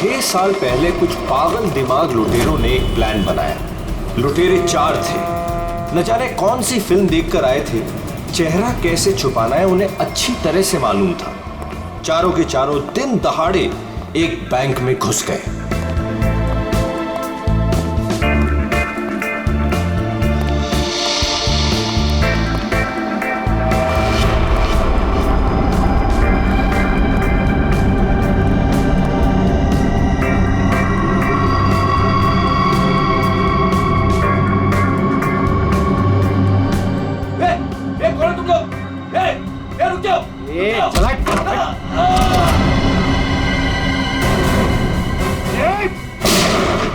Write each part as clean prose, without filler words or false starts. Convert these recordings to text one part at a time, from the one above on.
6 साल पहले कुछ पागल दिमाग लुटेरों ने एक प्लान बनाया। लुटेरे 4 थे। न जाने कौन सी फिल्म देखकर आए थे। चेहरा कैसे छुपाना है उन्हें अच्छी तरह से मालूम था। चारों के चारों दिन दहाड़े एक बैंक में घुस गए।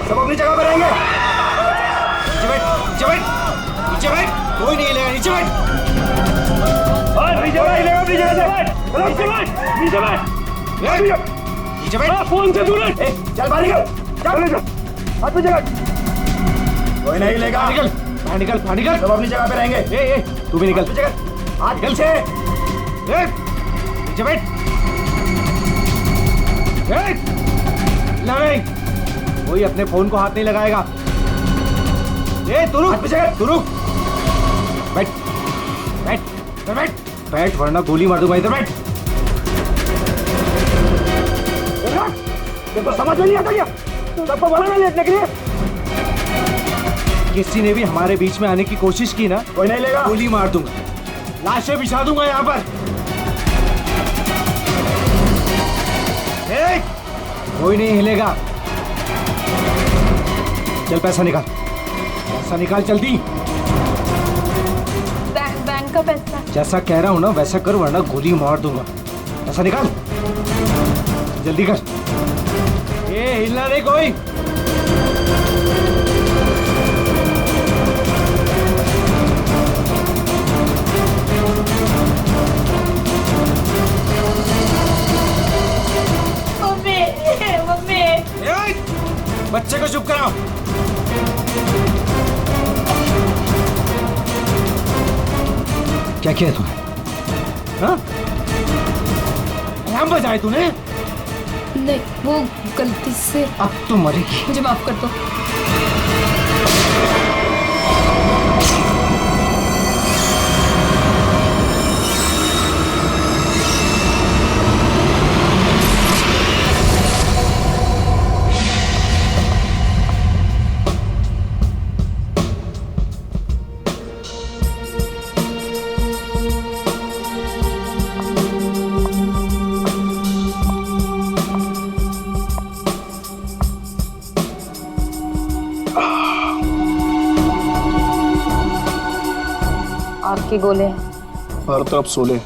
सब अपनी जगह पर रहेंगे। नीचे बैठ, नीचे बैठ, नीचे बैठ, कोई नहीं हिलेगा, नीचे बैठ। नीचे बैठ, नीचे बैठ, नीचे बैठ, नीचे बैठ, नीचे बैठ। फोन से दूर रह। चल बाहर निकल, चल, हाथ पे जगह। कोई नहीं हिलेगा। निकल, बाहर निकल, बाहर निकल। सब अपनी जगह पे रहेंगे। तू भी निकल। हाथ निकल से। नीचे बैठ। नहीं, कोई अपने फोन को हाथ नहीं लगाएगा। तू रुक, बैठ, बैठ, बैठ, बैठ, वरना गोली मार दूंगा। इधर बैठ। देखो समझ में नहीं आता क्या? सबको बोला ना लेटने के लिए। किसी ने भी हमारे बीच में आने की कोशिश की ना, कोई नहीं लेगा, गोली मार दूंगा, लाशें बिछा दूंगा यहाँ पर। कोई नहीं हिलेगा। चल पैसा निकाल, पैसा निकाल जल्दी। बैंक का पैसा। जैसा कह रहा हूँ ना वैसा कर, वरना गोली मार दूंगा। पैसा निकाल जल्दी कर। ये हिलना नहीं कोई। बच्चे को चुप कराओ। क्या किया तूने? हाँ? अलार्म बजाए तूने? नहीं, वो गलती से। अब तो मरेगी। मुझे माफ कर दो। आपके गोले हर तरफ सोले।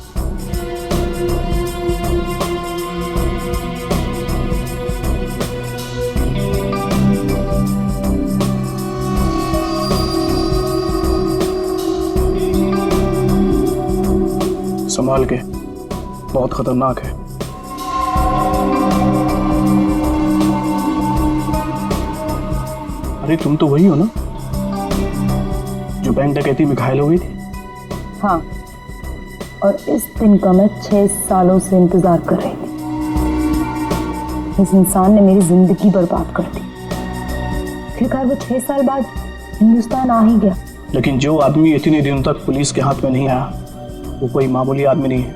संभाल के, बहुत खतरनाक है। अरे तुम तो वही हो ना जो बैंक डकैती में घायल हो गई थी? हाँ, और इस दिन का मैं 6 सालों से इंतजार कर रही थी। इस इंसान ने मेरी जिंदगी बर्बाद कर दी। आखिरकार वो 6 साल बाद हिंदुस्तान आ ही गया। लेकिन जो आदमी इतने दिनों तक पुलिस के हाथ में नहीं आया, वो कोई मामूली आदमी नहीं है।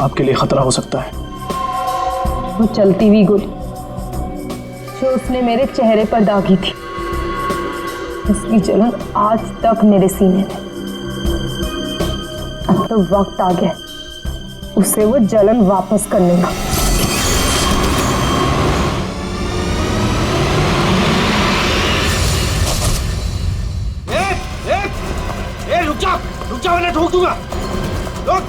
आपके लिए खतरा हो सकता है। वो चलती हुई गोली जो उसने मेरे चेहरे पर दागी थी, उसकी जलन आज तक मेरे सीने में। अब तो वक्त आ गया उसे वो जलन वापस करने का। रुक जा वरना ठोक दूंगा। रुक।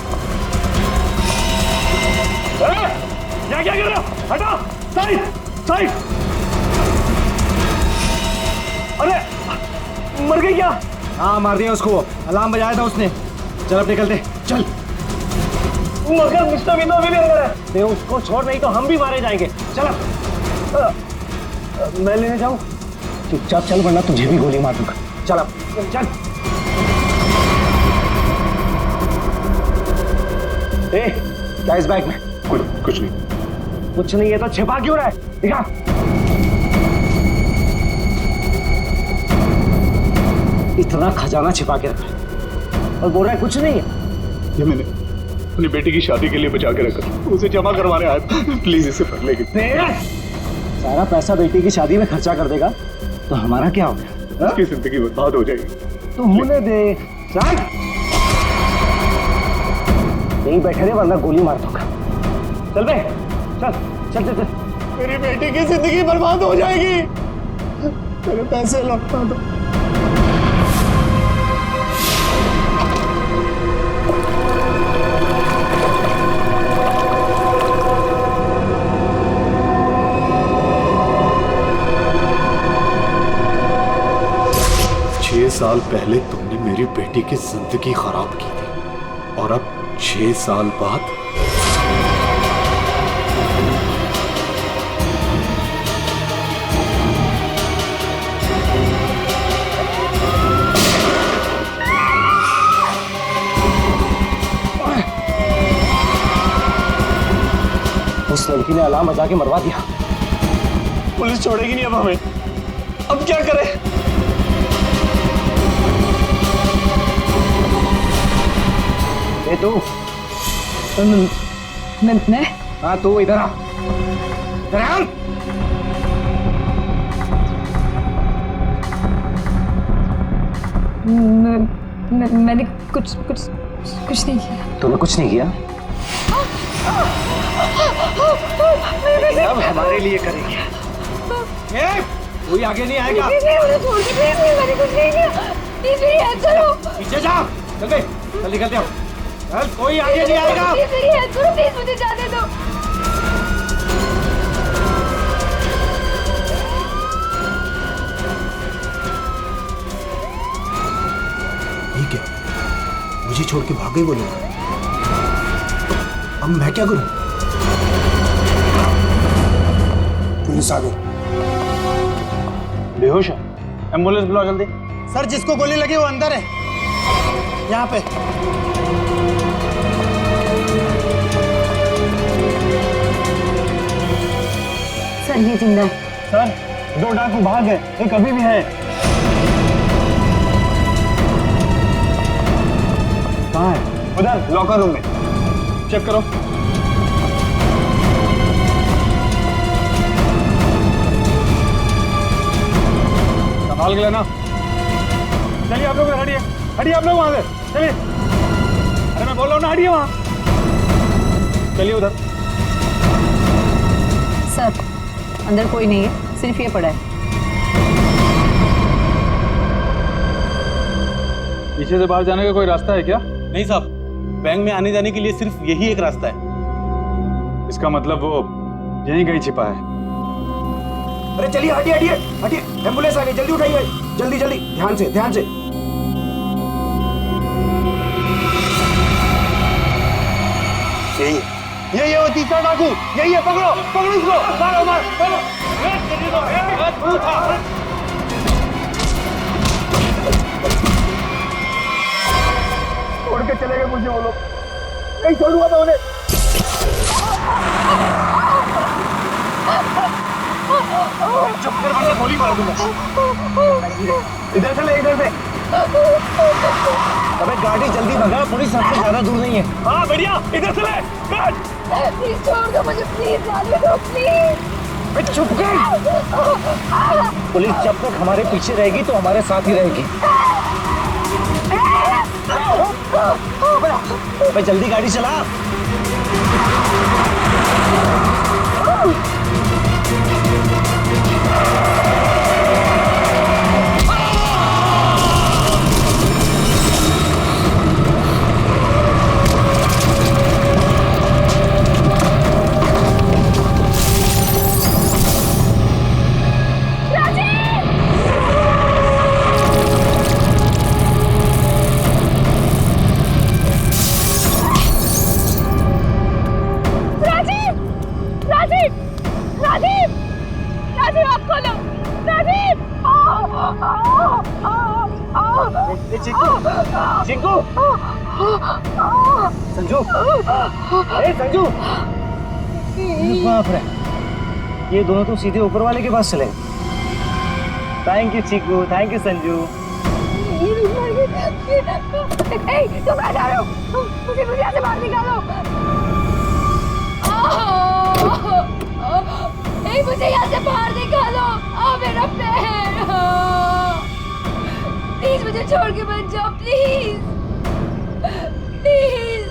क्या कर रहे हो? हटो, साइड, साइड। अरे मर गई क्या? हाँ मार दिया उसको, अलार्म बजाया था उसने। चल अब निकलते, चल। मगर मिस्टर विनो अभी भी अंदर है। दे उसको छोड़, नहीं तो हम भी मारे जाएंगे। चल मैं लेने जाऊं? चुपचाप चल वरना तुझे भी गोली मार दूंगा। चल अब चल। क्या इस बैग में? कुछ नहीं। कुछ नहीं है तो छिपा क्यों रहा है? दिखा। इतना खजाना छिपा के रखा और बोल रहा है कुछ नहीं है। ये मैंने अपनी बेटी की शादी के लिए बचा के रखा, उसे जमा करवाने आया। प्लीज इसे पढ़ लेगी। सारा पैसा बेटी की शादी में खर्चा कर देगा तो हमारा क्या हो गया? उसकी जिंदगी बर्बाद हो जाएगी। तू होने दे। चल यहीं बैठे रहे वरना गोली मार दूंगा। चल बे, चल चल चल चल। मेरी बेटी की जिंदगी बर्बाद हो जाएगी। मेरे पैसे लौटा दो। 6 साल पहले तुमने मेरी बेटी की जिंदगी खराब की थी और अब 6 साल बाद उस लड़की ने अलार्म बजा के मरवा दिया। पुलिस छोड़ेगी नहीं अब हमें। अब क्या करें? ए तू। मैं हाँ तू इधर आ। इधर आ। मैंने कुछ नहीं किया। तूने कुछ नहीं किया? अब हमारे लिए करेगी। कोई आगे नहीं आएगा। मैंने कुछ नहीं किया। करो। पीछे जा। चल बे, चल निकलते हो। चल कोई आगे नहीं आएगा। प्लीज मुझे जाने दो। ठीक है, मुझे छोड़ के भाग गए वो लोग। अब मैं क्या करूं? पुलिस आ गई। बेहोश है। एम्बुलेंस बुला जल्दी। सर जिसको गोली लगी वो अंदर है, यहाँ पे। सर ये जिंदा है। सर 2 डाकू भाग गए, एक अभी भी है। कहाँ है? उधर लॉकर रूम में। चेक करो। संभाल के लेना। चलिए आप लोग हटिए, हटिए आप लोग वहां से। चलिए। अरे मैं बोल रहा हूँ ना, हटिए वहां। चलिए उधर। सर अंदर कोई नहीं है, सिर्फ ये पड़ा है। पीछे से बाहर जाने का कोई रास्ता है क्या? नहीं साहब, बैंक में आने जाने के लिए सिर्फ यही एक रास्ता है। इसका मतलब वो यहीं कहीं छिपा है। अरे चलिए, हटिए हटिए हटिए। एम्बुलेंस आ गई, जल्दी उठाइए। जल्दी जल्दी, ध्यान से ध्यान से। यही है वो तीसरा डाकू, यही है। पकड़ो पकड़ो इसको, मारो मारो मारो। छोड़ के चले गए मुझे वो लोग। नहीं छोड़ूंगा मैं उन्हें। चुप कर वरना गोली मार दूंगा। इधर से ले, इधर से। अबे गाड़ी जल्दी भगा, पुलिस सबसे ज्यादा दूर नहीं है। हाँ बढ़िया, इधर से ले। प्लीज छोड़ दो मुझे, प्लीज जाने दो प्लीज। चुप कर। पुलिस जब तक हमारे पीछे रहेगी तो हमारे साथ ही रहेगी। अबे जल्दी गाड़ी चला। चिंकू, संजू, ए संजू, बाप रे। ये दोनों तो सीधे ऊपर वाले के पास चले। Thank you Chiku, thank you Sanju. तुम कहाँ जा रहे हो? मुझे यहाँ से बाहर निकालो। मुझे यहाँ से बाहर निकालो। मेरा पैर। प्लीज मुझे छोड़ के मत जाओ, प्लीज प्लीज।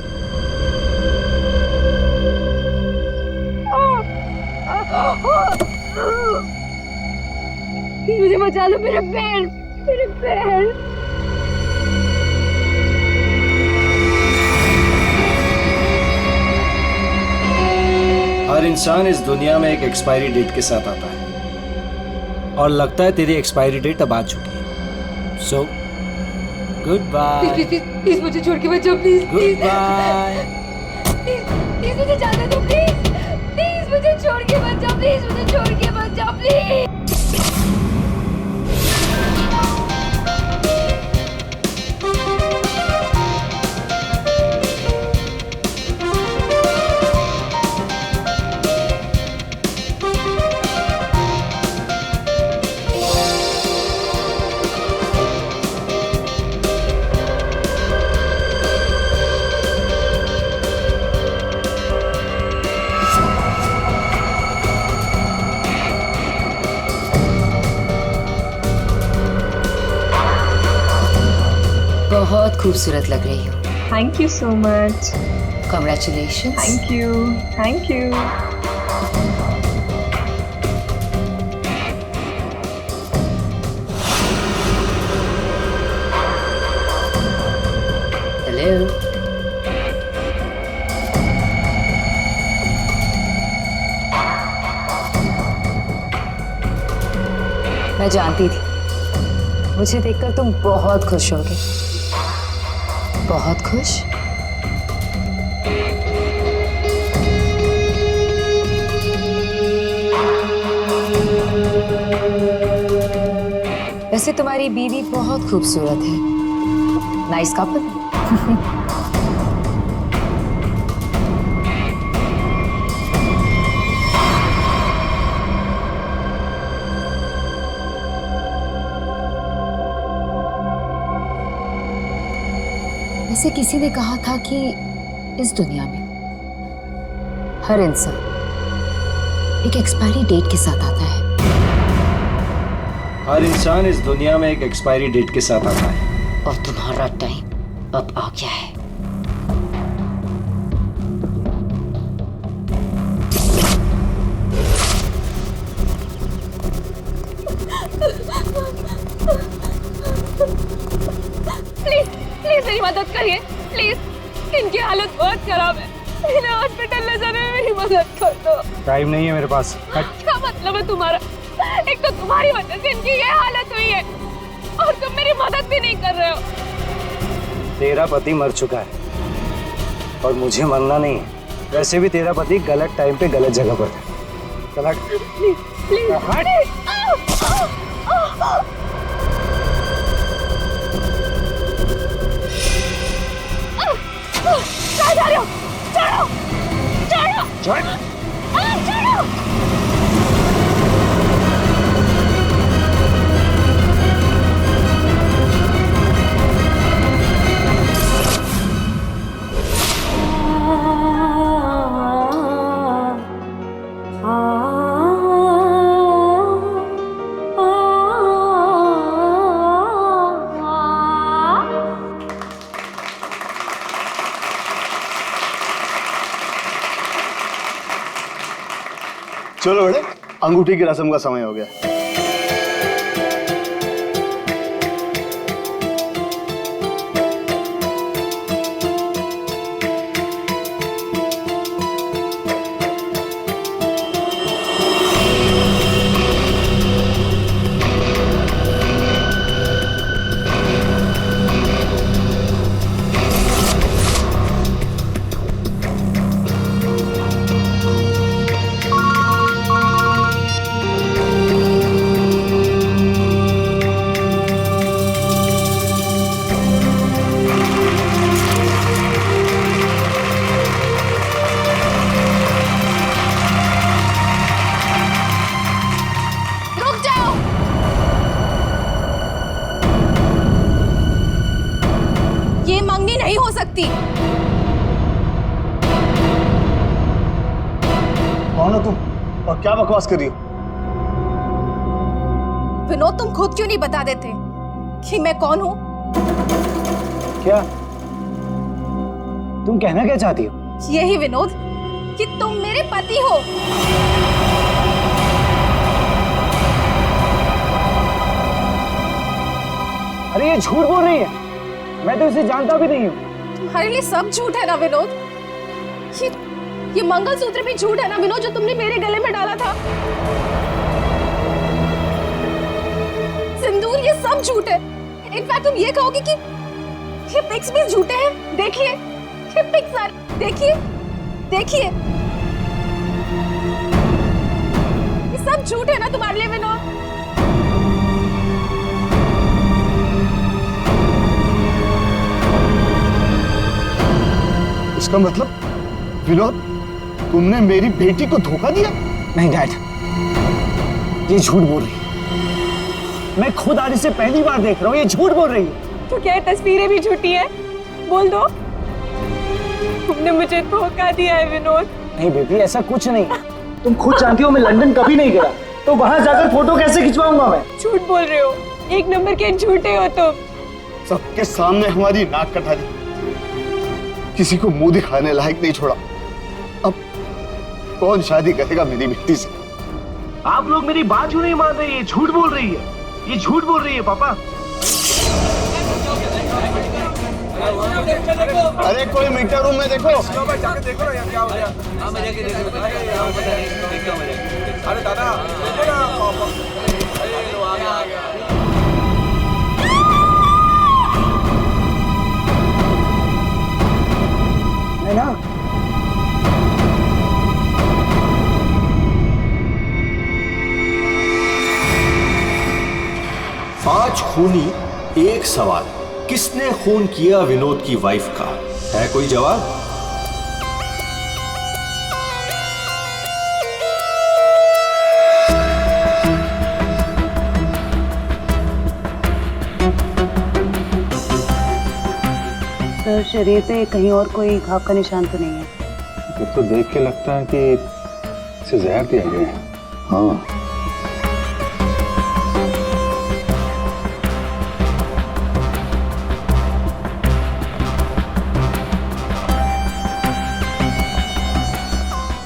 मुझे बचा लो, मेरे पैर, मेरे पैर। हर इंसान इस दुनिया में एक एक्सपायरी डेट के साथ आता है और लगता है तेरी एक्सपायरी डेट अब आ चुकी है। So good bye. प्लीज मुझे छोड़ के मत जाओ, प्लीज गुड बाय। प्लीज मुझे जाने दो, प्लीज प्लीज मुझे छोड़ के मत जाओ, प्लीज मुझे छोड़ के मत जाओ, प्लीज। बहुत खूबसूरत लग रही हो। Thank you so much. Congratulations. Thank you, thank you. Hello. मैं जानती थी मुझे देखकर तुम बहुत खुश होगे। बहुत खुश? वैसे तुम्हारी बीवी बहुत खूबसूरत है। Nice couple. वैसे किसी ने कहा था कि इस दुनिया में हर इंसान एक एक्सपायरी डेट के साथ आता है। हर इंसान इस दुनिया में एक एक्सपायरी डेट के साथ आता है। और तुम्हारा टाइम अब आ गया है। प्लीज प्लीज मेरी मदद करिए, प्लीज। इनकी हालत बहुत खराब है, इन्हें हॉस्पिटल ले जाने में मेरी मदद कर दो। टाइम नहीं है मेरे पास। क्या मतलब है तुम्हारा? एक तो तुम्हारी वजह से इनकी ये हालत हुई है और तुम मेरी मदद भी नहीं कर रहे हो। तेरा पति मर चुका है और मुझे मरना नहीं है। वैसे भी तेरा पति गलत टाइम पे गलत जगह पर था। चल हट। Please please please. कहाँ जा रहे हो? छोड़ो छोड़ो छोड़ो छोड़ो। चलो बेटे, अंगूठी की रस्म का समय हो गया। और क्या बकवास कर रही हो? विनोद, तुम खुद क्यों नहीं बता देते कि मैं कौन हूँ? क्या तुम कहना क्या चाहती हो? यही विनोद, कि तुम मेरे पति हो। अरे ये झूठ बोल रही है, मैं तो इसे जानता भी नहीं हूँ। तुम्हारे लिए सब झूठ है ना विनोद? ये मंगलसूत्र भी झूठ है ना विनोद, जो तुमने मेरे गले में डाला था? सिंदूर, ये सब झूठ है। इनफैक्ट तुम ये कहोगे कि ये पिक्स भी झूठे हैं। देखिए ये पिक्स, देखिए देखिए, ये सब झूठ है ना तुम्हारे लिए विनोद? इसका मतलब विनोद, तुमने मेरी बेटी को धोखा दिया? नहीं डैड, ये झूठ बोल रही है। मैं खुद आज इसे पहली बार देख रहा हूँ, ये झूठ बोल रही है। तो क्या ये तस्वीरें भी झूठी है? बोल दो, तुमने मुझे धोखा दिया है विनोद। नहीं बेबी, ऐसा कुछ नहीं। तुम खुद जानती हो मैं लंदन कभी नहीं गया, तो वहां जाकर फोटो कैसे खिंचवाऊंगा मैं? झूठ बोल रहे हो, एक नंबर के झूठे हो तुम। सबके सामने हमारी नाक कटा दी, किसी को मुंह दिखाने लायक नहीं छोड़ा। अब कौन शादी करेगा मेरी बेटी से? आप लोग मेरी बात क्यों नहीं मान रहे? ये झूठ बोल रही है, ये झूठ बोल रही है पापा। अरे कोई मीटर रूम में देखो। जाके देखो ना यार क्या हो गया। अरे दादा देखो ना, है ना? पांच खूनी एक सवाल, किसने खून किया विनोद की वाइफ का? है कोई जवाब? सर, शरीर पे कहीं और कोई घाव का निशान तो नहीं है? फिर तो देख के लगता है कि इसे जहर दिया गया है। हाँ,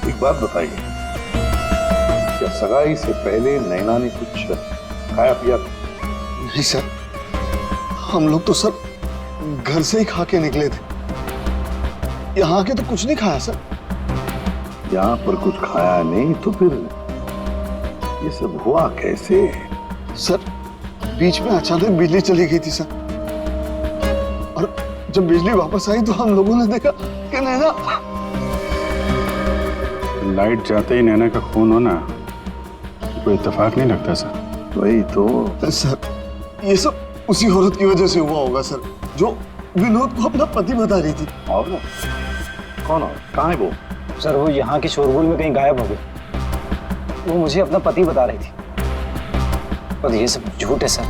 एक बात बताइए, क्या सगाई से पहले नैना ने कुछ खाया पिया? नहीं सर, हम लोग तो सर घर से ही खा के निकले थे, यहाँ आके तो कुछ नहीं खाया सर। यहाँ पर कुछ खाया नहीं तो फिर ये सब हुआ कैसे? सर बीच में अचानक बिजली चली गई थी सर, और जब बिजली वापस आई तो हम लोगों ने देखा कि नैना। लाइट जाते ही नैना का खून होना कोई इत्तेफाक नहीं लगता सर। वही तो सर, ये सब उसी औरत की वजह से हुआ होगा सर, जो विनोद को अपना पति बता रही थी। और कौन हो? कहाँ है वो? सर वो यहाँ के शोरगुल में कहीं गायब हो गई। वो मुझे अपना पति बता रही थी, पर ये सब झूठ है सर।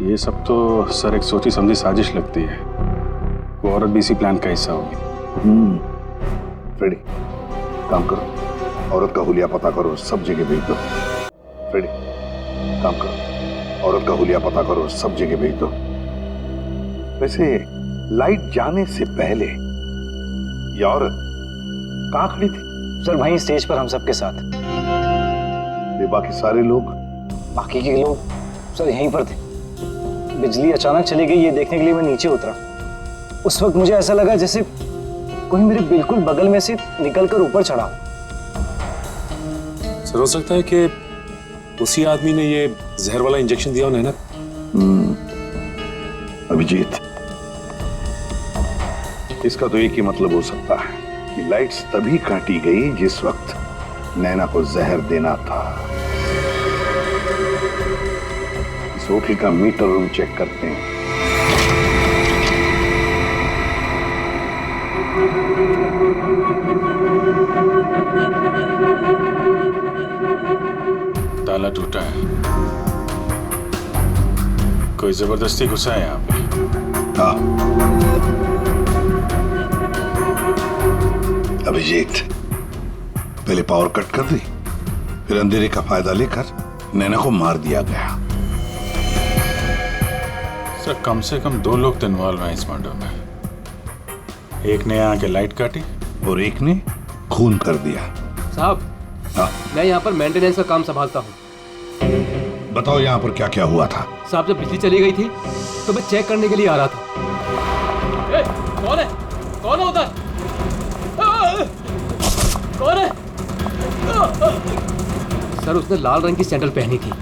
ये सब तो सर एक सोची समझी साजिश लगती है। वो औरत भी इसी प्लान का हिस्सा होगी। फ्रेडी, काम करो, औरत का हुलिया पता करो, सब जगह भेज दो। फ्रेडी, काम करो, औरत का हुलिया पता करो, सब जगह भेज दो। वैसे लाइट जाने से पहले ये औरत कहाँ खड़ी थी? सर वहीं स्टेज पर हम सबके साथ। ये बाकी सारे लोग? बाकी के लोग सर यहीं पर थे। बिजली अचानक चली गई ये देखने के लिए मैं नीचे उतरा। उस वक्त मुझे ऐसा लगा जैसे कोई मेरे बिल्कुल बगल में से निकलकर ऊपर चढ़ा। सर हो सकता है कि उसी आदमी ने ये जहर वाला इंजेक्शन दिया हो नैना। अभिजीत, इसका तो एक ही मतलब हो सकता है कि लाइट्स तभी काटी गई जिस वक्त नैना को जहर देना था। इस होटल का मीटर रूम चेक करते हैं। ताला टूटा है, कोई जबरदस्ती घुसा है यहाँ पे। हाँ अभिजीत, पहले पावर कट कर दी, फिर अंधेरे का फायदा लेकर नैना को मार दिया गया। सर कम से कम 2 लोग तो इन्वॉल्व हैं इस मर्डर में। एक ने यहाँ के लाइट काटी और एक ने खून कर दिया। साहब, मैं यहाँ पर मेंटेनेंस का काम संभालता हूँ। बताओ यहाँ पर क्या क्या हुआ था? साहब, जब बिजली चली गई थी तो मैं चेक करने के लिए आ रहा था। ए, कौन है? कौन है उधर? कौन है? सर, उसने लाल रंग की सैंडल पहनी थी।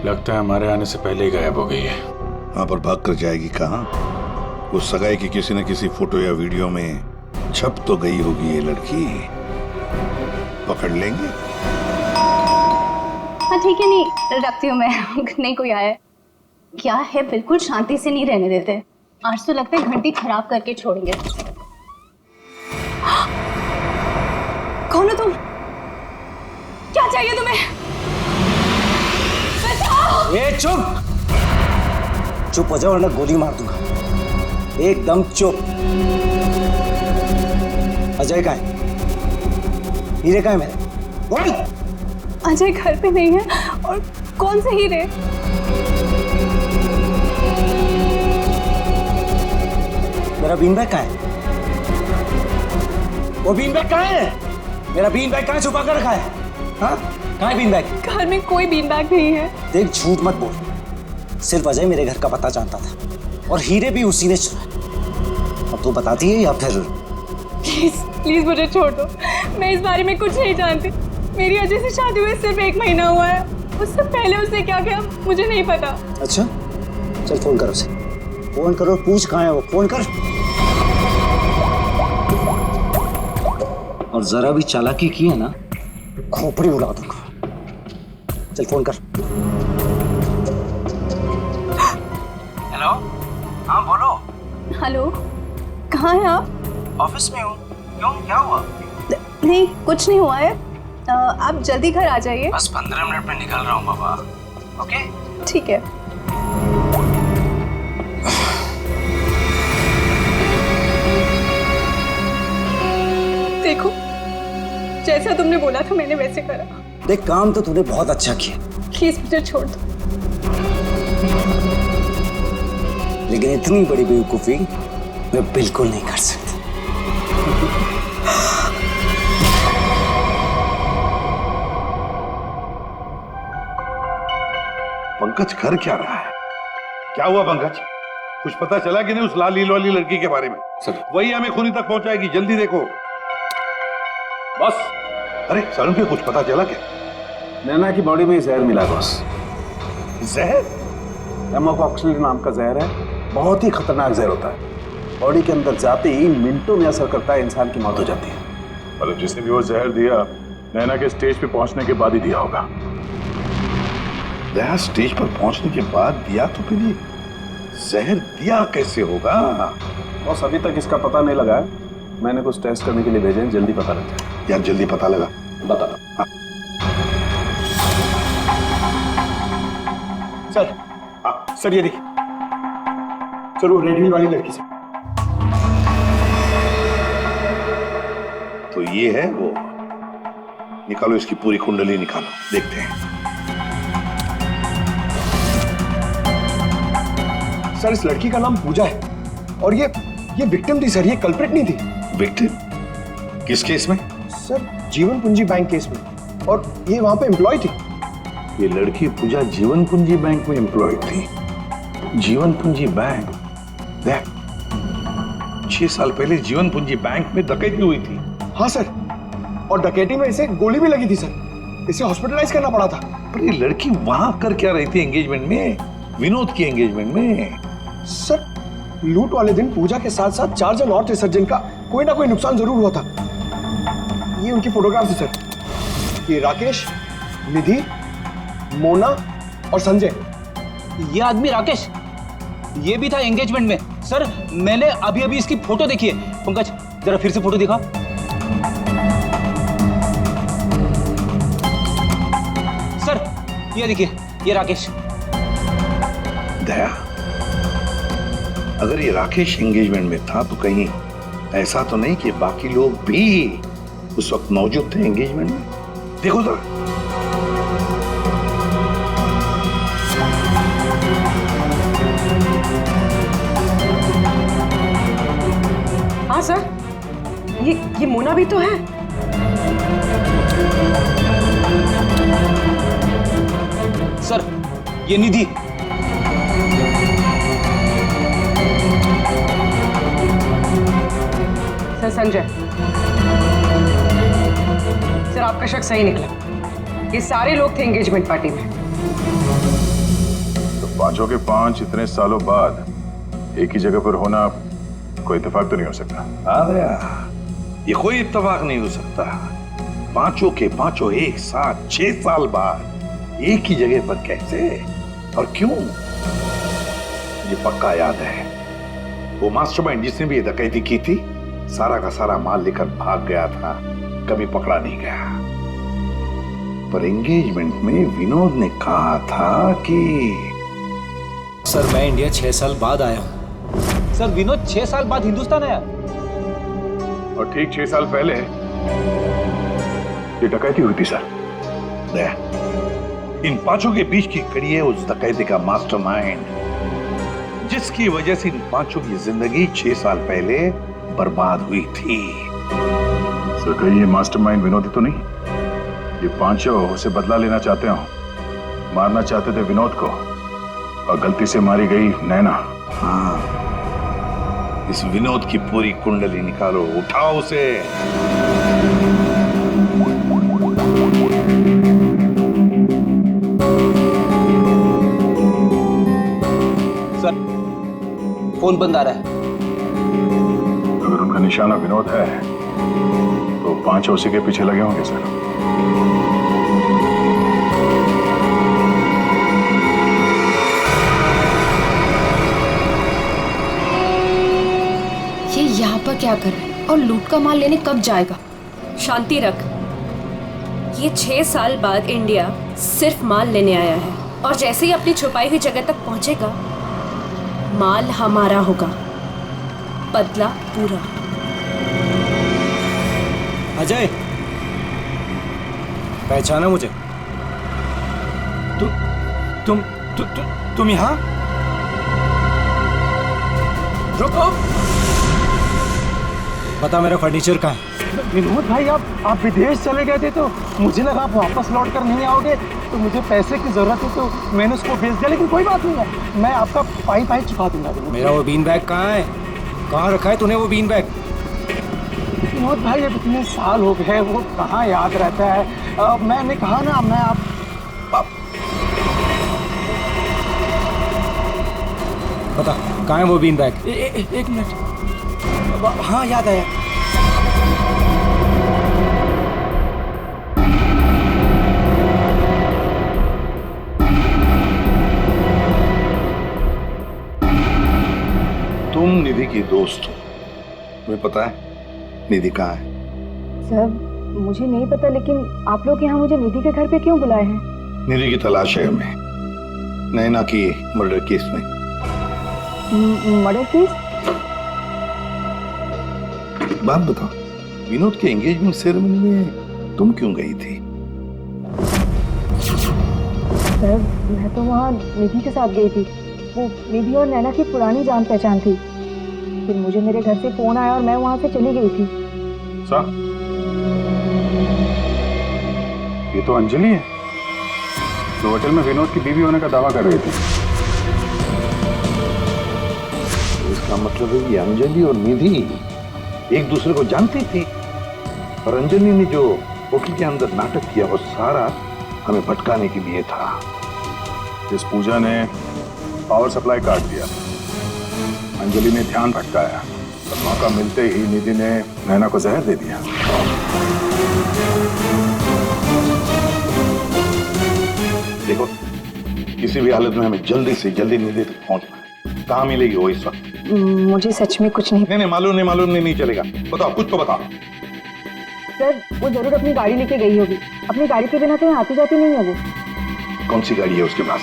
लगता है हमारे आने से पहले ही गायब हो गई है। वहां पर भाग कर जाएगी कहाँ? उस सगाई की किसी न किसी फोटो या वीडियो में छप तो गई होगी ये लड़की। पकड़ लेंगे। हाँ ठीक है, नहीं रखती हूँ मैं। नहीं कोई आया क्या है, बिल्कुल शांति से नहीं रहने देते। आज तो लगता है घंटी खराब करके छोड़ेंगे। कौन हो तुम? क्या चाहिए तुम्हें? ए चुप! चुप हो जाओ वरना गोली मार दूंगा। एकदम चुप। अजय कहाँ है? हीरे कहाँ है मेरे? बोल! अजय घर पे नहीं है। और कौन से हीरे? मेरा बीन बैग कहाँ है? वो बीन बैग कहाँ है? मेरा बीन बैग कहाँ छुपा कर रखा है? हाँ? कहाँ है बीन बैग? घर में कोई बीन बैग नहीं है। देख झूठ मत बोल। सिर्फ अजय मेरे घर का पता जानता था और हीरे भी उसी ने चुराए। अब तू बताती है या फिर? प्लीज प्लीज मुझे छोड़ दो। मैं इस बारे में कुछ नहीं जानती। मेरी अजय से शादी हुए सिर्फ 1 महीना हुआ है। उससे पहले उसने क्या किया मुझे नहीं पता। अच्छा चल फोन कर उसे। फोन करो, पूछ कहाँ है वो। फोन कर। और जरा भी चालाकी की है ना, खोपड़ी उड़ा दूंगा। चल फोन कर। हेलो, हाँ बोलो। हेलो, कहाँ हैं आप? ऑफिस में हूँ। क्यों, क्या हुआ? नहीं कुछ नहीं हुआ है। आप जल्दी घर आ जाइए। बस 15 मिनट में निकल रहा हूँ बाबा। ओके ठीक है। देखो जैसा तुमने बोला था मैंने वैसे करा। देख काम तो तूने बहुत अच्छा किया। प्लीज मुझे छोड़ दो। लेकिन इतनी बड़ी बेवकूफी मैं बिल्कुल नहीं कर सकती। पंकज कर क्या रहा है? क्या हुआ पंकज? कुछ पता चला कि नहीं उस लाल लील वाली लड़की के बारे में? सर वही हमें खूनी तक पहुंचाएगी, जल्दी देखो। बस। अरे सरुण के कुछ पता चला क्या? नैना की बॉडी में जहर मिला बॉस। जहर? एमोकॉक्सिल नाम का जहर है। बहुत ही खतरनाक जहर होता है। बॉडी के अंदर जाते ही मिनटों में असर करता है, इंसान की मौत हो जाती है। मतलब जिसने भी वो जहर दिया नैना के स्टेज पे पहुंचने के बाद ही दिया होगा। जहर स्टेज पर पहुंचने के बाद दिया तो फिर ये जहर दिया कैसे होगा? बॉस अभी तक इसका पता नहीं लगा है। मैंने कुछ टेस्ट करने के लिए भेजे हैं, जल्दी पता लग जाए। यार जल्दी पता लगा। बता। हाँ। सर, सर ये देखिए। सर वो रेड हिल वाली लड़की से। तो ये है वो। निकालो इसकी पूरी कुंडली निकालो, देखते हैं। सर इस लड़की का नाम पूजा है और ये विक्टिम थी सर, ये कल्प्रिट नहीं थी। विक्टिम? किस केस में? सर जीवन पूंजी बैंक केस में, और ये वहां पे एम्प्लॉय थी। ये लड़की पूजा जीवन पूंजी बैंक में एम्प्लॉय थी। जीवन पूंजी बैंक? देख 6 साल पहले जीवन पूंजी बैंक में डकैती हुई थी। हाँ सर, और डकैती में इसे गोली भी लगी थी सर। इसे हॉस्पिटलाइज करना पड़ा था। पर ये लड़की वहां कर क्या रही थी एंगेजमेंट में? विनोद की एंगेजमेंट में। सर लूट वाले दिन पूजा के साथ साथ 4 जन और थे सर, जिनका कोई ना कोई नुकसान जरूर हुआ था। ये उनकी फोटोग्राफ थी सर। ये राकेश, निधि, मोना और संजय। ये आदमी राकेश, ये भी था एंगेजमेंट में। सर मैंने अभी अभी इसकी फोटो देखी है। पंकज जरा फिर से फोटो दिखा। सर ये देखिए, ये राकेश। दया, अगर ये राकेश एंगेजमेंट में था तो कहीं ऐसा तो नहीं कि बाकी लोग भी उस वक्त मौजूद थे एंगेजमेंट में? देखो जरा। हाँ सर, ये मोना भी तो है। सर ये निधि। सर संजय, सर आपका शक सही निकला। ये सारे लोग थे एंगेजमेंट पार्टी में। तो पांचों के पांच इतने सालों बाद एक ही जगह पर होना कोई इत्तेफाक तो नहीं हो सकता। हाँ भैया, ये कोई इत्तेफाक नहीं हो सकता। पांचों के पांचों एक साथ 6 साल बाद एक ही जगह पर कैसे और क्यों? मुझे पक्का याद है, वो मास्टरमाइंड जिसने भी ये डकैती की थी सारा का सारा माल लेकर भाग गया था, कभी पकड़ा नहीं गया। पर एंगेजमेंट में विनोद ने कहा था कि सर मैं इंडिया 6 साल बाद आया हूं। सर विनोद 6 साल बाद हिंदुस्तान आया। और ठीक 6 साल पहले ये डकैती हुई थी सर। दया, इन पांचों के बीच की कड़ी है उस डकैती का मास्टरमाइंड, जिसकी वजह से इन पांचों की जिंदगी 6 साल पहले बर्बाद हुई थी। सर कहीं ये मास्टरमाइंड विनोद ही तो नहीं? ये पांचों उसे बदला लेना चाहते हो, मारना चाहते थे विनोद को और गलती से मारी गई नैना। हाँ, इस विनोद की पूरी कुंडली निकालो, उठाओ उसे। सर फोन बंद आ रहा है। अगर उनका निशाना विनोद है तो पांचों उसी के पीछे लगे होंगे सर। ये यहाँ पर क्या कर रहा है और लूट का माल लेने कब जाएगा? शांति रख। ये 6 साल बाद इंडिया सिर्फ माल लेने आया है और जैसे ही अपनी छुपाई हुई जगह तक पहुंचेगा माल हमारा होगा, बदला पूरा। अजय, पहचाना मुझे? तुम यहाँ? रुको, बता मेरा फर्नीचर कहाँ है? विनोद भाई आप विदेश चले गए थे तो मुझे लगा आप वापस लौट कर नहीं आओगे, तो मुझे पैसे की जरूरत है तो मैंने उसको भेज दिया। लेकिन कोई बात नहीं है, मैं आपका पाई चुका दूंगा। मेरा वो बीन बैग कहाँ है? कहाँ रखा है तूने वो बीन बैग? विनोद भाई अब इतने साल हो गए, वो कहाँ याद रहता है। मैंने कहा ना, मैं आप बता कहाँ है वो बीन बैग? एक मिनट। हाँ याद आया। तुम निधि की दोस्त हो, तुम्हें पता है निधि कहाँ है? सर मुझे नहीं पता, लेकिन आप लोग यहाँ मुझे निधि के घर पे क्यों बुलाए हैं? निधि की तलाश है हमें, नैना की मर्डर केस में। Murder case? बात बताओ, विनोद के एंगेजमेंट सेरेमनी में तुम क्यों गई थी? सर मैं तो वहाँ निधि के साथ गई थी। वो निधि और नैना की पुरानी जान पहचान थी। फिर मुझे मेरे घर से फोन आया और मैं वहाँ से चली गई थी। सर ये तो अंजलि है, तो होटल में विनोद की बीवी होने का दावा कर रही थी। तो इसका मतलब है कि अंजलि और निधि एक दूसरे को जानती थी, और अंजलि ने जो होटल के अंदर नाटक किया वो सारा हमें भटकाने के लिए था। इस पूजा ने पावर सप्लाई काट दिया, अंजलि ने ध्यान भटकाया, और मौका मिलते ही निधि ने नैना को जहर दे दिया। किसी भी हालत में हमें जल्दी से जल्दी नींदे तक पहुंचना है। कहाँ मिलेगी वो इस वक्त? मुझे सच में कुछ नहीं। नहीं मालूम नहीं चलेगा। बताओ, कुछ तो बताओ। सर वो जरूर अपनी गाड़ी लेके गई होगी। अपनी गाड़ी के बिना कहीं आती जाती नहीं है वो। कौन सी गाड़ी है उसके पास?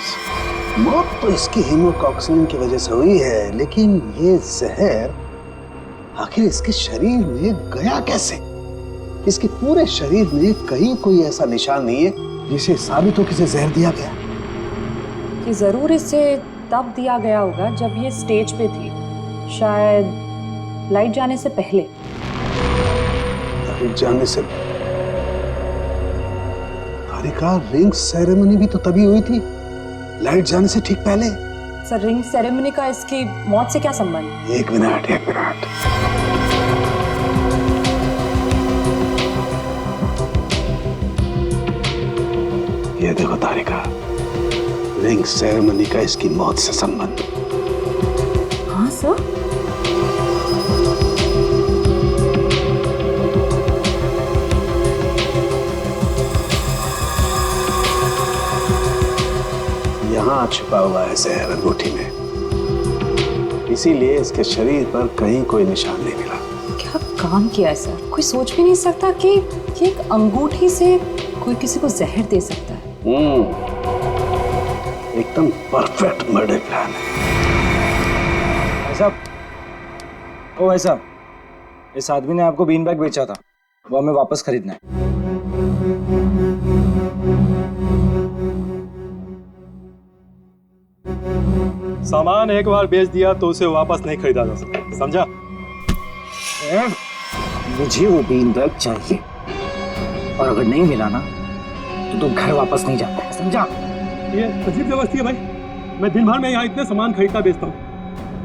मौत तो इसकी हीमोटॉक्सिन की वजह से हुई है, लेकिन ये जहर आखिर इसके शरीर में गया कैसे? इसके पूरे शरीर में कहीं कोई ऐसा निशान नहीं है जिसे साबित हो किसे जहर दिया गया। कि जरूर इसे तब दिया गया होगा जब ये स्टेज पे थी, शायद लाइट जाने से पहले। लाइट जाने से? तारिका, रिंग सेरेमनी भी तो तभी हुई थी, लाइट जाने से ठीक पहले। सर रिंग सेरेमनी का इसकी मौत से क्या संबंध? एक मिनट। ये देखो तारिका, रिंग सेरेमनी का इसकी मौत से संबंध। हाँ सर। यहाँ छुपा हुआ है जहर अंगूठी में, इसीलिए इसके शरीर पर कहीं कोई निशान नहीं मिला। क्या काम किया है सर? कोई सोच भी नहीं सकता कि एक अंगूठी से कोई किसी को जहर दे सकता है। एकदम परफेक्ट मर्डर प्लान है। भाई साहब, इस आदमी ने आपको बीन बैग बेचा था, वो हमें वापस खरीदना है। सामान एक बार बेच दिया तो उसे वापस नहीं खरीदा जा सकता, समझा? मुझे वो बीन बैग चाहिए, और अगर नहीं मिला ना तो घर वापस नहीं जाता है, समझा? ये अजीब व्यवस्था है भाई। मैं दिन भर में यहाँ इतने सामान खरीदता बेचता हूँ,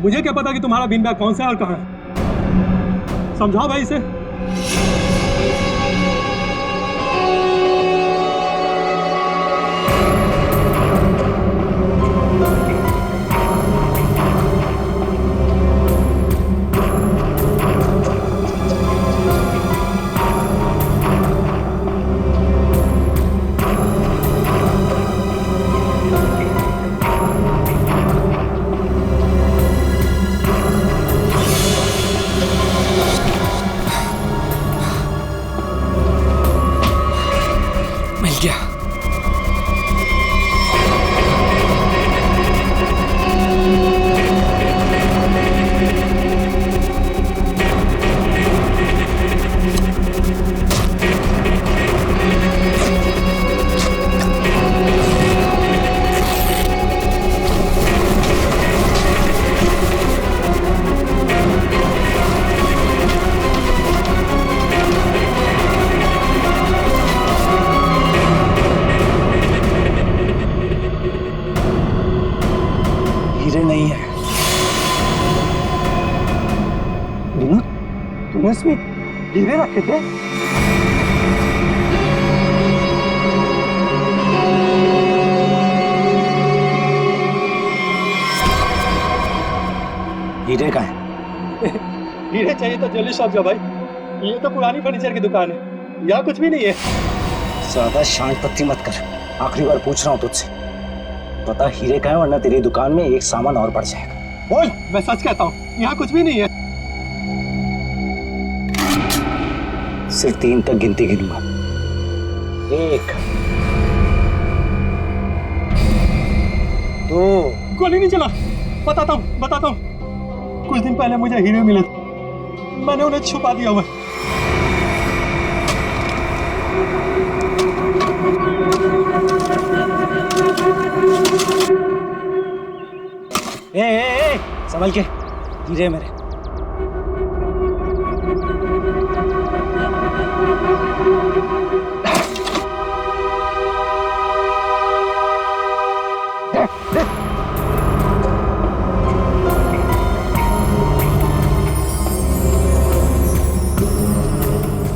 मुझे क्या पता कि तुम्हारा बीन बैग कौन सा है और कहाँ है? समझाओ भाई इसे। नहीं है। विनोद, तुमने इसमें हीरे रखे थे? हीरे का है? हीरे चाहिए तो ज्वेलरी शॉप जा भाई, ये तो पुरानी फर्नीचर की दुकान है, यहाँ कुछ भी नहीं है। ज्यादा शांत पत्ती मत कर, आखिरी बार पूछ रहा हूँ तुझसे, पता हीरे का है, वरना तेरी दुकान में एक सामान और बढ़ जाएगा। बोल। मैं सच कहता हूँ, यहाँ कुछ भी नहीं है। सिर्फ 3 तक गिनती गिनूंगा। 1 2। गोली नहीं चला। बताता हूँ। कुछ दिन पहले मुझे हीरे मिले, मैंने उन्हें छुपा दिया हुआ। ए, संभल के, हीरे मेरे।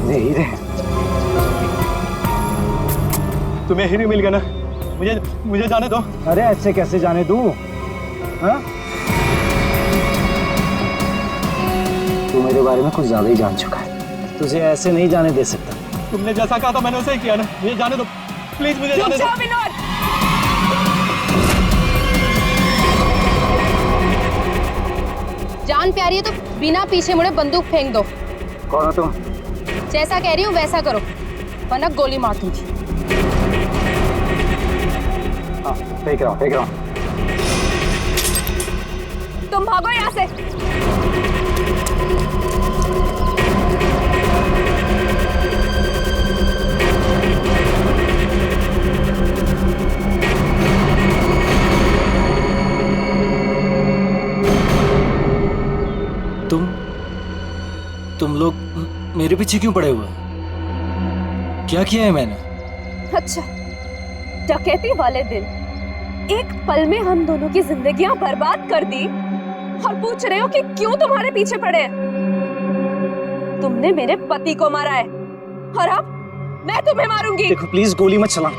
हीरे तुम्हें हीरे मिल गया ना, मुझे जाने दो। अरे ऐसे कैसे जाने दूं? हाँ? तू मेरे बारे में कुछ ज्यादा ही जान चुका है, तुझे ऐसे नहीं जाने दे सकता। तुमने जैसा कहा था मैंने वैसे ही किया ना, मुझे जाने दो प्लीज, मुझे जाने दो। जान प्यारी है तो बिना पीछे मुड़े बंदूक फेंक दो। कौन हो तुम? जैसा कह रही हूँ वैसा करो, वरना गोली मार दूंगी। हाँ, फेंक रहा हूँ। तुम भागो यहाँ से। तुम लोग मेरे पीछे क्यों पड़े हुए? क्या किया है मैंने? अच्छा, डकैती वाले दिन एक पल में हम दोनों की जिंदगियां बर्बाद कर दी और पूछ रहे हो कि क्यों तुम्हारे पीछे पड़े हैं? तुमने मेरे पति को मारा है और अब मैं तुम्हें मारूंगी। देखो प्लीज गोली मत चला।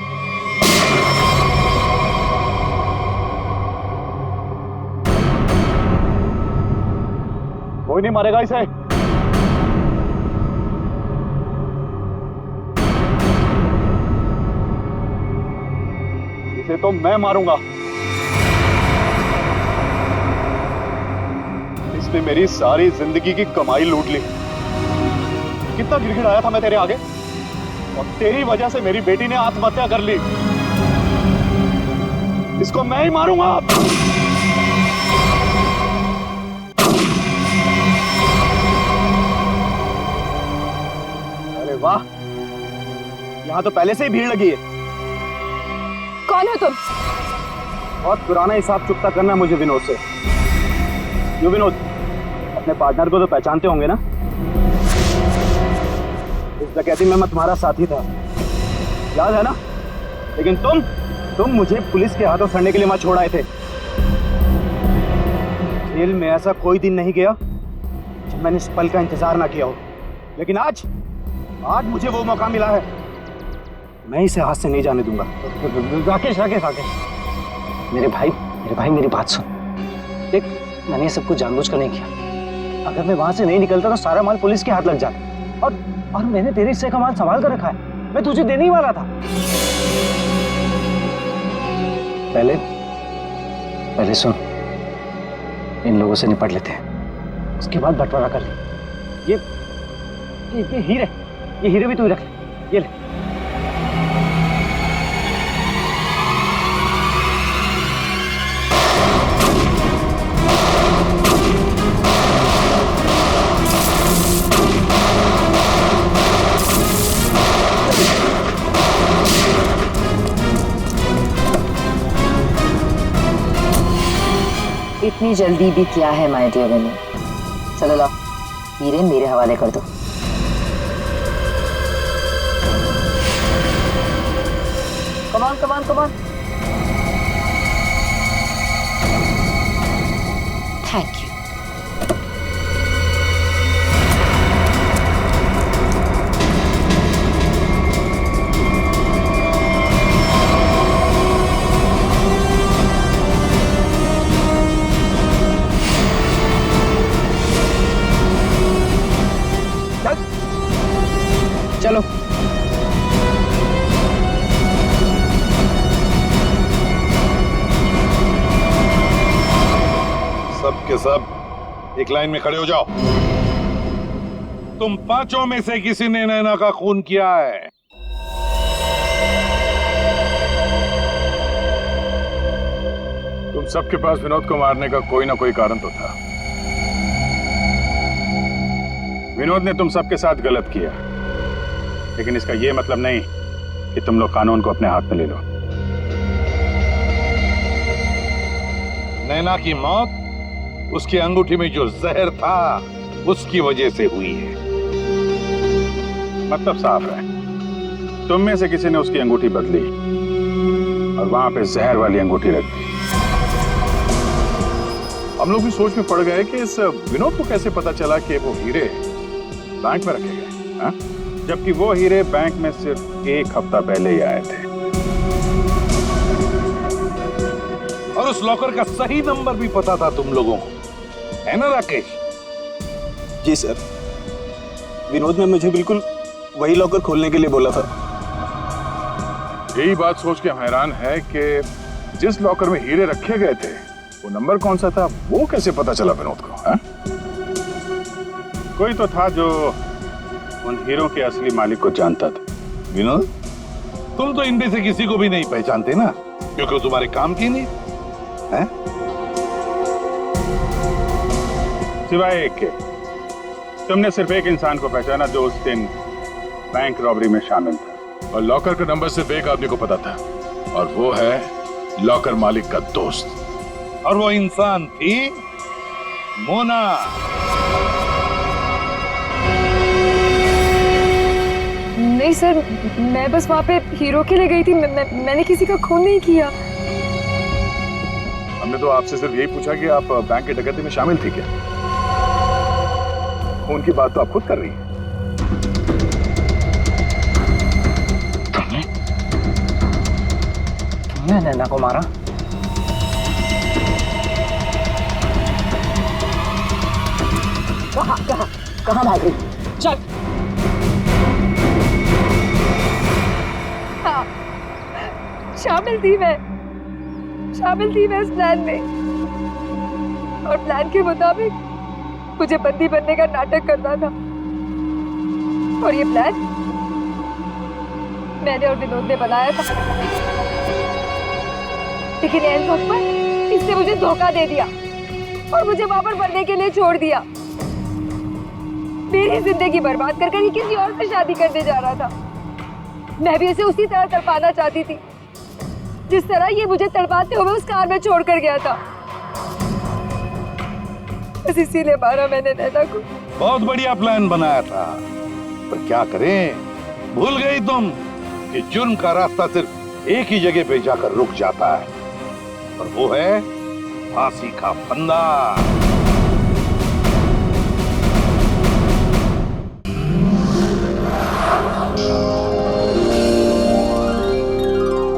कोई नहीं मारेगा इसे। इसे तो मैं मारूंगा। इसने मेरी सारी जिंदगी की कमाई लूट ली। कितना गिड़गिड़ाया था मैं तेरे आगे, और तेरी वजह से मेरी बेटी ने आत्महत्या कर ली। इसको मैं ही मारूंगा। अरे वाह, यहां तो पहले से ही भीड़ लगी है। कौन हो तुम? बहुत पुराना हिसाब चुकता करना मुझे विनोद से। यो विनोद, अपने पार्टनर को तो पहचानते होंगे ना? इस डकैती में मैं तुम्हारा साथी था, याद है ना? लेकिन तुम मुझे पुलिस के हाथों सड़ने के लिए वहां छोड़ आए थे। जेल में ऐसा कोई दिन नहीं गया जब मैंने इस पल का इंतजार ना किया हो। लेकिन आज मुझे वो मौका मिला है, मैं इसे हाथ से नहीं जाने दूंगा। राकेश मेरे भाई मेरी बात सुन। देख, मैंने ये सब कुछ जानबूझकर नहीं किया। अगर मैं वहां से नहीं निकलता तो सारा माल पुलिस के हाथ लग जाता। और मैंने तेरे हिस्से का माल संभाल कर रखा है, मैं तुझे देने ही वाला था। पहले सुन, इन लोगों से निपट लेते हैं, उसके बाद बंटवारा कर ले। ये हीरे भी तू रख ले, ये ले। इतनी जल्दी भी क्या है माय डियर विनोद? चलो लाओ, हीरे मेरे हवाले कर दो। Come on. Thank you. चलो। सब के सब एक लाइन में खड़े हो जाओ। तुम पांचों में से किसी ने नैना का खून किया है? तुम सबके पास विनोद को मारने का कोई ना कोई कारण तो था। विनोद ने तुम सबके साथ गलत किया, लेकिन इसका यह मतलब नहीं कि तुम लोग कानून को अपने हाथ में ले लो। नैना की मौत उसकी अंगूठी में जो जहर था उसकी वजह से हुई है। मतलब साफ है, तुम में से किसी ने उसकी अंगूठी बदली और वहां पे जहर वाली अंगूठी रख दी। हम लोग भी सोच में पड़ गए कि इस विनोद को कैसे पता चला कि वो हीरे बैंक में रखे गए, हाँ? जबकि वो हीरे बैंक में सिर्फ एक हफ्ता पहले ही आए थे। और उस लॉकर का सही नंबर भी पता था तुम लोगों को, है ना राकेश? जी सर, विनोद ने मुझे बिल्कुल वही लॉकर खोलने के लिए बोला था। यही बात सोच के हैरान है कि जिस लॉकर में हीरे रखे गए थे वो नंबर कौन सा था, वो कैसे पता चला विनोद को? हा? कोई तो था जो उन हीरो के असली मालिक को जानता था। विनोद, तुम तो इनमें से किसी को भी नहीं पहचानते ना, क्योंकि वो तुम्हारे काम की नहीं है। सिवाय एक के, तुमने सिर्फ एक इंसान को पहचाना जो उस दिन बैंक रॉबरी में शामिल था। और लॉकर का नंबर सिर्फ एक आदमी को पता था, और वो है लॉकर मालिक का दोस्त। और वो इंसान थी मोना। नहीं सर, मैं बस वहाँ पे हीरो के लिए गई थी। मैंने किसी का खून नहीं किया। हमने तो आपसे सिर्फ यही पूछा कि आप बैंक की डकैती में शामिल थी क्या। खून की बात तो आप खुद कर रही हैं। तुमने नैना को मारा? कहाँ भाग रही? चल। हाँ, शामिल थी मैं इस प्लान में, और प्लान के मुताबिक मुझे बंदी बनने का नाटक करना था। और ये प्लान मैंने और विनोद ने बनाया था, लेकिन एन वक्त पर इसने मुझे धोखा दे दिया और मुझे वहां पर बनने के लिए छोड़ दिया। मेरी जिंदगी बर्बाद कर ही किसी और से शादी करने जा रहा था। मैं भी उसे उसी तरह तड़पाना चाहती थी जिस तरह ये मुझे तड़पाते हुए उस कार में छोड़कर गया था। बस इसीलिए मारा मैंने नैना को। बहुत बढ़िया प्लान बनाया था, पर क्या करें, भूल गई तुम कि जुर्म का रास्ता सिर्फ एक ही जगह पे जाकर रुक जाता है, और वो है फांसी का फंदा।